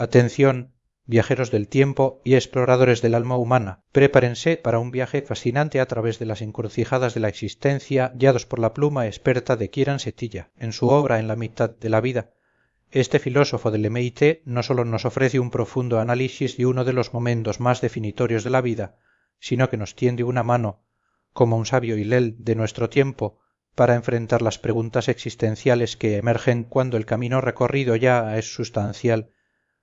Atención, viajeros del tiempo y exploradores del alma humana, prepárense para un viaje fascinante a través de las encrucijadas de la existencia, guiados por la pluma experta de Kieran Setilla, en su obra En la mitad de la vida. Este filósofo del MIT no solo nos ofrece un profundo análisis de uno de los momentos más definitorios de la vida, sino que nos tiende una mano, como un sabio Hillel de nuestro tiempo, para enfrentar las preguntas existenciales que emergen cuando el camino recorrido ya es sustancial,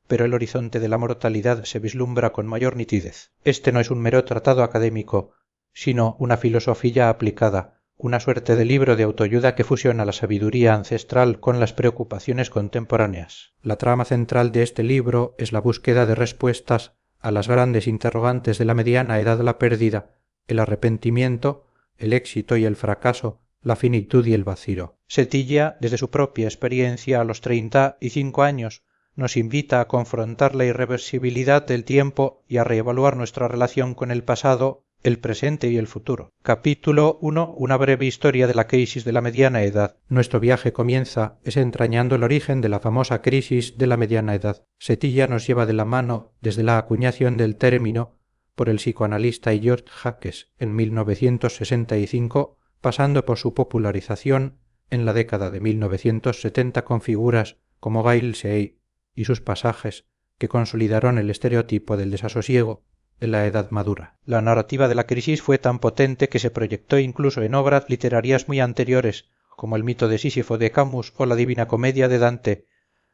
pero el horizonte de la mortalidad se vislumbra con mayor nitidez. Este no es un mero tratado académico, sino una filosofía aplicada, una suerte de libro de autoayuda que fusiona la sabiduría ancestral con las preocupaciones contemporáneas. La trama central de este libro es la búsqueda de respuestas a las grandes interrogantes de la mediana edad, la pérdida, el arrepentimiento, el éxito y el fracaso, la finitud y el vacío. Setilla, desde su propia experiencia a los 35 años, nos invita a confrontar la irreversibilidad del tiempo y a reevaluar nuestra relación con el pasado, el presente y el futuro. Capítulo 1. Una breve historia de la crisis de la mediana edad. Nuestro viaje comienza desentrañando el origen de la famosa crisis de la mediana edad. Setilla nos lleva de la mano desde la acuñación del término por el psicoanalista George Jacques en 1965, pasando por su popularización en la década de 1970 con figuras como Gail Shea y sus pasajes que consolidaron el estereotipo del desasosiego en la edad madura. La narrativa de la crisis fue tan potente que se proyectó incluso en obras literarias muy anteriores, como el mito de Sísifo de Camus o la Divina Comedia de Dante,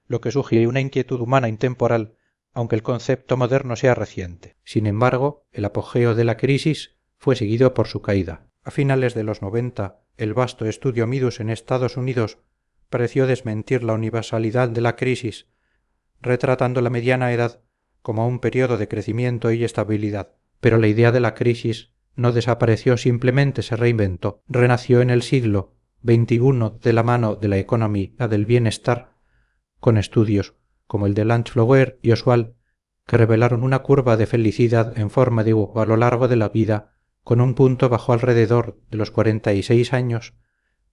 lo que sugiere una inquietud humana intemporal, aunque el concepto moderno sea reciente. Sin embargo, el apogeo de la crisis fue seguido por su caída. A finales de los 90, el vasto estudio Midas en Estados Unidos pareció desmentir la universalidad de la crisis, retratando la mediana edad como un periodo de crecimiento y estabilidad. Pero la idea de la crisis no desapareció, simplemente se reinventó. Renació en el siglo XXI de la mano de la economía del bienestar, con estudios como el de Lange-Flower y Oswald, que revelaron una curva de felicidad en forma de U a lo largo de la vida, con un punto bajo alrededor de los 46 años,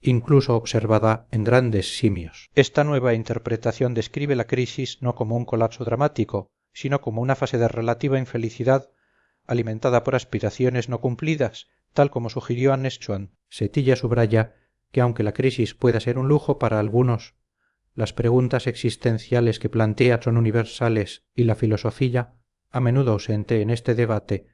incluso observada en grandes simios. Esta nueva interpretación describe la crisis no como un colapso dramático, sino como una fase de relativa infelicidad alimentada por aspiraciones no cumplidas, tal como sugirió Anne Schwann. Setilla subraya que aunque la crisis pueda ser un lujo para algunos, las preguntas existenciales que plantea son universales y la filosofía, a menudo ausente en este debate,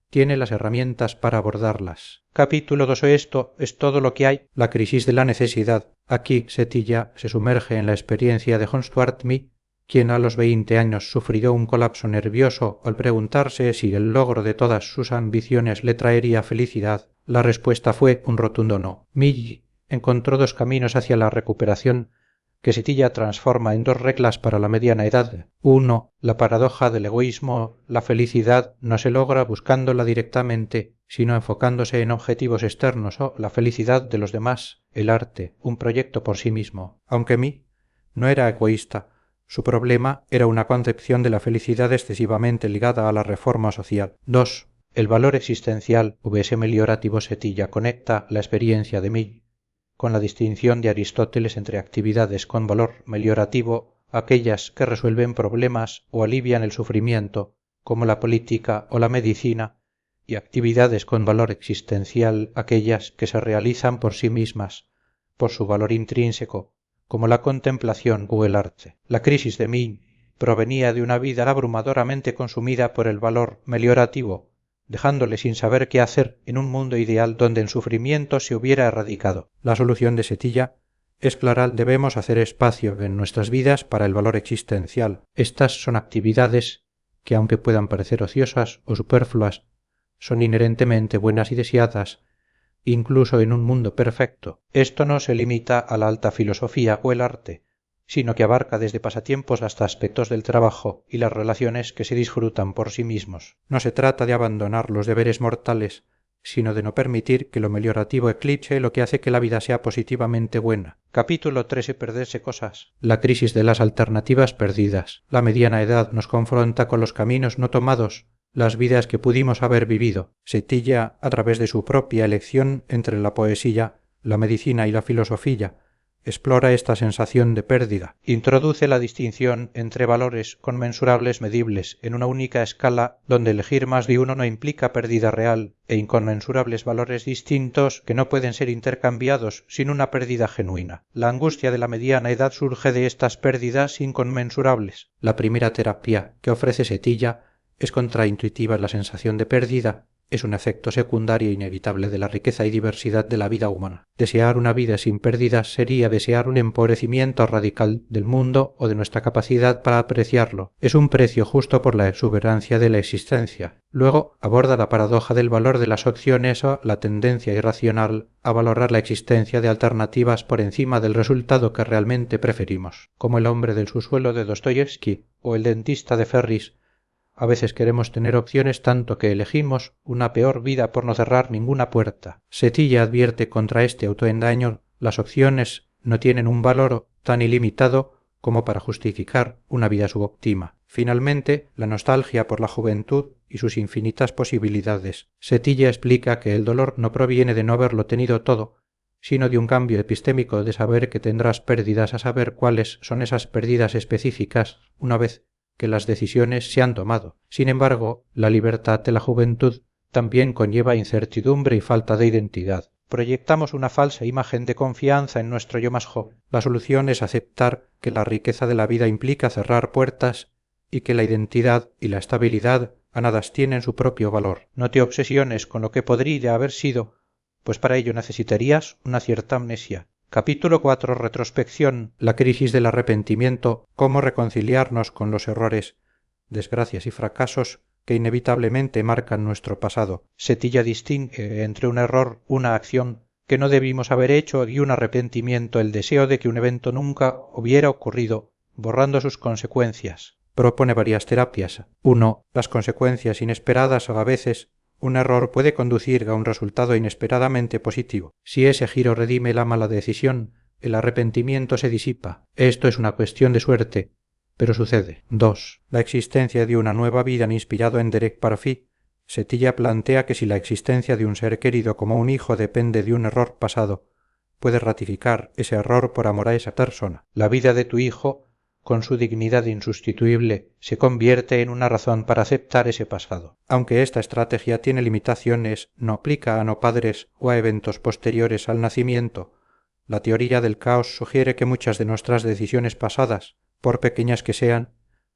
tiene las herramientas para abordarlas. Capítulo 2. Esto es todo lo que hay. La crisis de la necesidad. Aquí Setilla se sumerge en la experiencia de John Stuart Mill, quien a los 20 años sufrió un colapso nervioso al preguntarse si el logro de todas sus ambiciones le traería felicidad. La respuesta fue un rotundo no. Mill encontró dos caminos hacia la recuperación que Setilla transforma en dos reglas para la mediana edad. 1. La paradoja del egoísmo. La felicidad no se logra buscándola directamente, sino enfocándose en objetivos externos, o la felicidad de los demás, el arte, un proyecto por sí mismo. Aunque Mill no era egoísta, su problema era una concepción de la felicidad excesivamente ligada a la reforma social. 2. El valor existencial. V.S. Meliorativo Setilla conecta la experiencia de Mill con la distinción de Aristóteles entre actividades con valor meliorativo, aquellas que resuelven problemas o alivian el sufrimiento, como la política o la medicina, y actividades con valor existencial, aquellas que se realizan por sí mismas, por su valor intrínseco, como la contemplación o el arte. La crisis de Mill provenía de una vida abrumadoramente consumida por el valor meliorativo, dejándole sin saber qué hacer en un mundo ideal donde el sufrimiento se hubiera erradicado. La solución de Setilla es clara: debemos hacer espacio en nuestras vidas para el valor existencial. Estas son actividades que, aunque puedan parecer ociosas o superfluas, son inherentemente buenas y deseadas, incluso en un mundo perfecto. Esto no se limita a la alta filosofía o el arte, sino que abarca desde pasatiempos hasta aspectos del trabajo y las relaciones que se disfrutan por sí mismos. No se trata de abandonar los deberes mortales, sino de no permitir que lo meliorativo eclipse lo que hace que la vida sea positivamente buena. Capítulo 3. Perderse cosas. La crisis de las alternativas perdidas. La mediana edad nos confronta con los caminos no tomados, las vidas que pudimos haber vivido. Setilla, a través de su propia elección entre la poesía, la medicina y la filosofía, explora esta sensación de pérdida. Introduce la distinción entre valores conmensurables medibles en una única escala donde elegir más de uno no implica pérdida real e inconmensurables valores distintos que no pueden ser intercambiados sin una pérdida genuina. La angustia de la mediana edad surge de estas pérdidas inconmensurables. La primera terapia que ofrece Setilla es contraintuitiva. La sensación de pérdida es un efecto secundario inevitable de la riqueza y diversidad de la vida humana. Desear una vida sin pérdidas sería desear un empobrecimiento radical del mundo o de nuestra capacidad para apreciarlo. Es un precio justo por la exuberancia de la existencia. Luego aborda la paradoja del valor de las opciones o la tendencia irracional a valorar la existencia de alternativas por encima del resultado que realmente preferimos, como el hombre del subsuelo de Dostoyevsky o el dentista de Ferris. A veces queremos tener opciones tanto que elegimos una peor vida por no cerrar ninguna puerta. Setilla advierte contra este autoengaño. Las opciones no tienen un valor tan ilimitado como para justificar una vida subóptima. Finalmente, la nostalgia por la juventud y sus infinitas posibilidades. Setilla explica que el dolor no proviene de no haberlo tenido todo, sino de un cambio epistémico de saber que tendrás pérdidas, a saber cuáles son esas pérdidas específicas una vez que las decisiones se han tomado. Sin embargo, la libertad de la juventud también conlleva incertidumbre y falta de identidad. Proyectamos una falsa imagen de confianza en nuestro yo más joven. La solución es aceptar que la riqueza de la vida implica cerrar puertas y que la identidad y la estabilidad a nada tienen su propio valor. No te obsesiones con lo que podría haber sido, pues para ello necesitarías una cierta amnesia. Capítulo 4. Retrospección. La crisis del arrepentimiento. Cómo reconciliarnos con los errores, desgracias y fracasos que inevitablemente marcan nuestro pasado. Setilla distingue entre un error, una acción que no debimos haber hecho, y un arrepentimiento, el deseo de que un evento nunca hubiera ocurrido, borrando sus consecuencias. Propone varias terapias. 1. Las consecuencias inesperadas. A veces un error puede conducir a un resultado inesperadamente positivo. Si ese giro redime la mala decisión, el arrepentimiento se disipa. Esto es una cuestión de suerte, pero sucede. 2. La existencia de una nueva vida inspirado en Derek Parfit. Setilla plantea que si la existencia de un ser querido como un hijo depende de un error pasado, puedes ratificar ese error por amor a esa persona. La vida de tu hijo, con su dignidad insustituible, se convierte en una razón para aceptar ese pasado. Aunque esta estrategia tiene limitaciones, no aplica a no padres o a eventos posteriores al nacimiento. La teoría del caos sugiere que muchas de nuestras decisiones pasadas, por pequeñas que sean,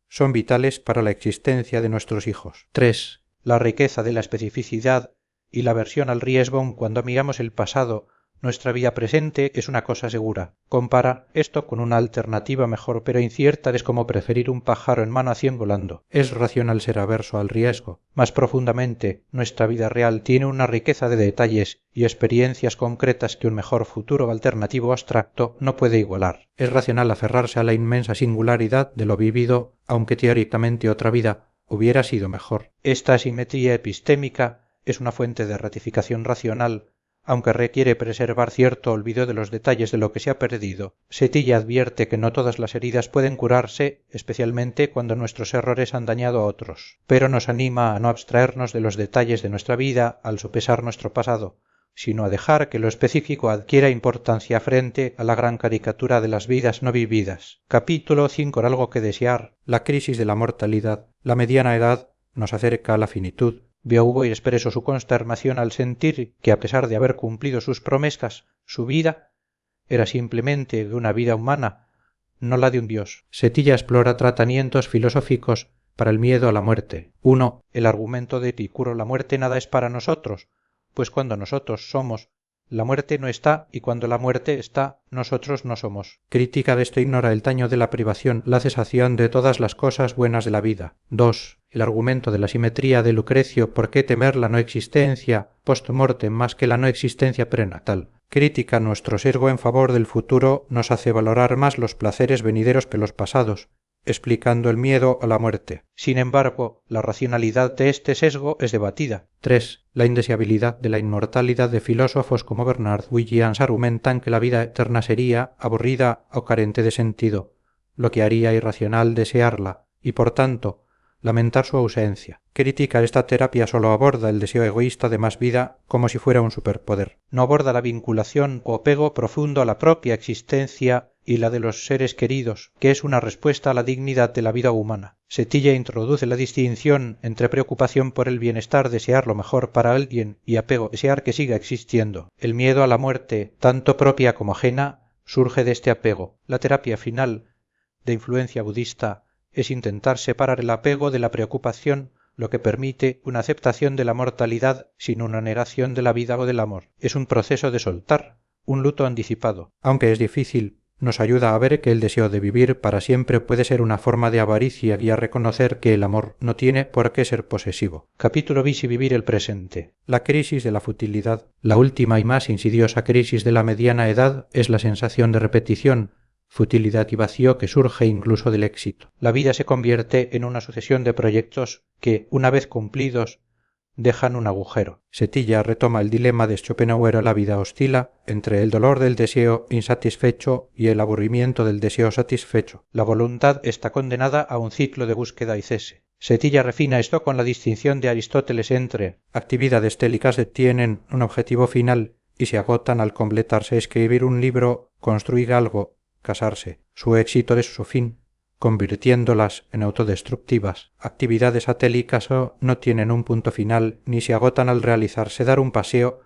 son vitales para la existencia de nuestros hijos. 3. La riqueza de la especificidad y la aversión al riesgo cuando miramos el pasado. Nuestra vida presente es una cosa segura. Compara esto con una alternativa mejor pero incierta. Es como preferir un pájaro en mano a 100 volando. Es racional ser averso al riesgo. Más profundamente, nuestra vida real tiene una riqueza de detalles y experiencias concretas que un mejor futuro alternativo abstracto no puede igualar. Es racional aferrarse a la inmensa singularidad de lo vivido, aunque teóricamente otra vida hubiera sido mejor. Esta asimetría epistémica es una fuente de ratificación racional, aunque requiere preservar cierto olvido de los detalles de lo que se ha perdido. Setilla advierte que no todas las heridas pueden curarse, especialmente cuando nuestros errores han dañado a otros, pero nos anima a no abstraernos de los detalles de nuestra vida al sopesar nuestro pasado, sino a dejar que lo específico adquiera importancia frente a la gran caricatura de las vidas no vividas. Capítulo 5. Algo que desear. La crisis de la mortalidad. La mediana edad nos acerca a la finitud. Vio Hugo y expresó su consternación al sentir que, a pesar de haber cumplido sus promesas, su vida era simplemente de una vida humana, no la de un dios. Setilla explora tratamientos filosóficos para el miedo a la muerte. 1. El argumento de Epicuro: la muerte nada es para nosotros, pues cuando nosotros somos, la muerte no está, y cuando la muerte está, nosotros no somos. Crítica de esto ignora el daño de la privación, la cesación de todas las cosas buenas de la vida. 2. El argumento de la simetría de Lucrecio: ¿por qué temer la no existencia post-mortem más que la no existencia prenatal? Crítica: nuestro sesgo en favor del futuro nos hace valorar más los placeres venideros que los pasados, explicando el miedo a la muerte. Sin embargo, la racionalidad de este sesgo es debatida. 3. La indeseabilidad de la inmortalidad. De filósofos como Bernard Williams argumentan que la vida eterna sería aburrida o carente de sentido, lo que haría irracional desearla, y por tanto, lamentar su ausencia. Critica esta terapia solo aborda el deseo egoísta de más vida como si fuera un superpoder. No aborda la vinculación o apego profundo a la propia existencia y la de los seres queridos, que es una respuesta a la dignidad de la vida humana. Setilla introduce la distinción entre preocupación por el bienestar, desear lo mejor para alguien, y apego, desear que siga existiendo. El miedo a la muerte, tanto propia como ajena, surge de este apego. La terapia final, de influencia budista, es intentar separar el apego de la preocupación, lo que permite una aceptación de la mortalidad sin una negación de la vida o del amor. Es un proceso de soltar, un luto anticipado. Aunque es difícil, nos ayuda a ver que el deseo de vivir para siempre puede ser una forma de avaricia y a reconocer que el amor no tiene por qué ser posesivo. Capítulo bis y vivir el presente. La crisis de la futilidad, la última y más insidiosa crisis de la mediana edad, es la sensación de repetición, futilidad y vacío que surge incluso del éxito. La vida se convierte en una sucesión de proyectos que, una vez cumplidos, dejan un agujero. Setilla retoma el dilema de Schopenhauer: la vida oscila entre el dolor del deseo insatisfecho y el aburrimiento del deseo satisfecho. La voluntad está condenada a un ciclo de búsqueda y cese. Setilla refina esto con la distinción de Aristóteles entre actividades télicas que tienen un objetivo final y se agotan al completarse: escribir un libro, construir algo, casarse. Su éxito es su fin, convirtiéndolas en autodestructivas. Actividades atélicas no tienen un punto final ni se agotan al realizarse: dar un paseo,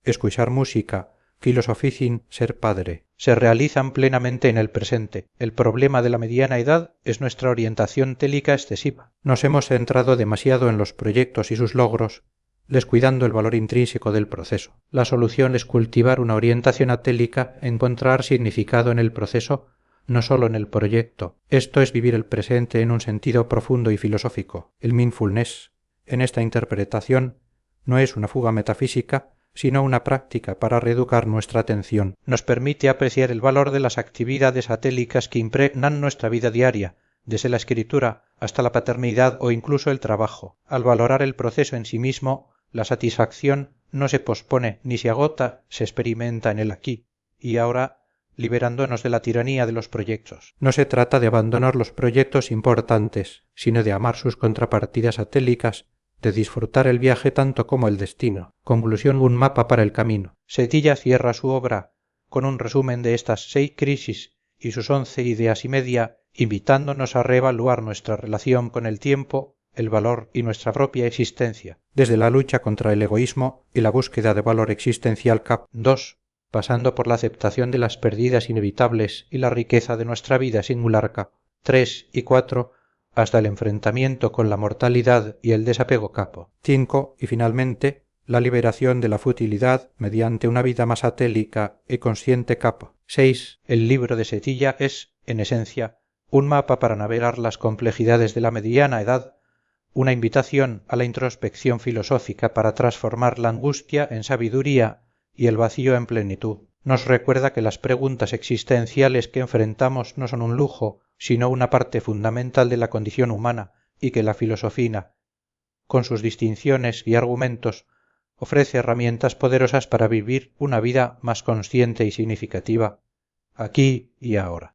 escuchar música, filosoficin, ser padre. Se realizan plenamente en el presente. El problema de la mediana edad es nuestra orientación télica excesiva. Nos hemos centrado demasiado en los proyectos y sus logros, descuidando el valor intrínseco del proceso. La solución es cultivar una orientación atélica, encontrar significado en el proceso, no solo en el proyecto. Esto es vivir el presente en un sentido profundo y filosófico. El mindfulness, en esta interpretación, no es una fuga metafísica, sino una práctica para reeducar nuestra atención. Nos permite apreciar el valor de las actividades atélicas que impregnan nuestra vida diaria, desde la escritura hasta la paternidad o incluso el trabajo. Al valorar el proceso en sí mismo, la satisfacción no se pospone ni se agota, se experimenta en el aquí y ahora, liberándonos de la tiranía de los proyectos. No se trata de abandonar los proyectos importantes, sino de amar sus contrapartidas atélicas, de disfrutar el viaje tanto como el destino. Conclusión: un mapa para el camino. Setilla cierra su obra con un resumen de estas 6 crisis y sus 11 ideas y media, invitándonos a reevaluar nuestra relación con el tiempo, el valor y nuestra propia existencia. Desde la lucha contra el egoísmo y la búsqueda de valor existencial cap. 2. Pasando por la aceptación de las pérdidas inevitables y la riqueza de nuestra vida singular cap. 3 y 4. Hasta el enfrentamiento con la mortalidad y el desapego capo. 5. Y finalmente, la liberación de la futilidad mediante una vida más atélica y consciente capo. 6. El libro de Setilla es, en esencia, un mapa para navegar las complejidades de la mediana edad, una invitación a la introspección filosófica para transformar la angustia en sabiduría y el vacío en plenitud. Nos recuerda que las preguntas existenciales que enfrentamos no son un lujo, sino una parte fundamental de la condición humana, y que la filosofía, con sus distinciones y argumentos, ofrece herramientas poderosas para vivir una vida más consciente y significativa, aquí y ahora.